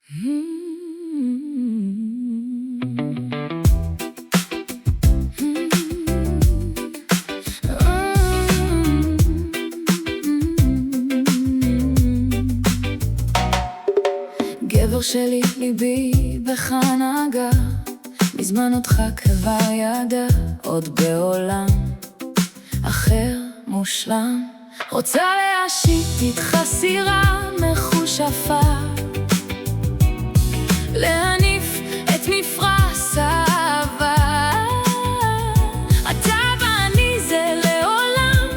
גבר שלי, ליבי בך נגע, מזמן אותך כבר ידע, עוד בעולם אחר מושלם. רוצה להשיט איתך סירה מחושפה, להניף את מפרש האהבה. אתה ואני זה לעולם,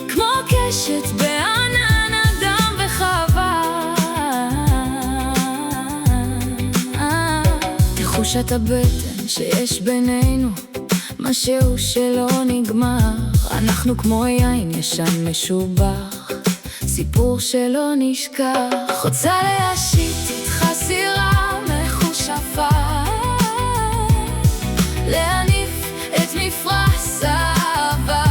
כמו קשת בענן אדם וחווה. תחושת הבטן שיש בינינו, משהו שלא נגמר. אנחנו כמו יין ישן משובח, סיפור שלא נשכח. רוצה להשיט איתך סירה מחושפה, להניף את מפרש האהבה.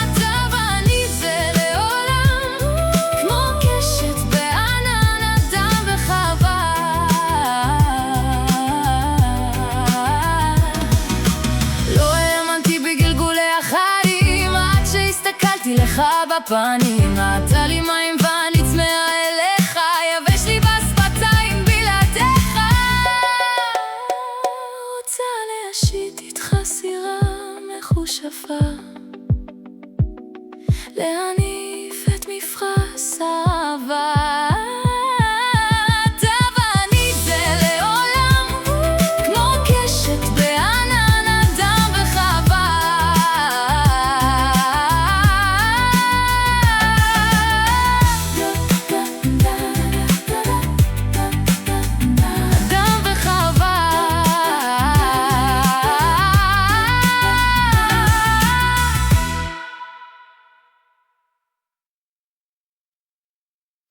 אתה ואני זה לעולם, כמו קשת בענן אדם וחווה. לא האמנתי בגלגולי החיים, עד שהסתכלתי לך בפנים.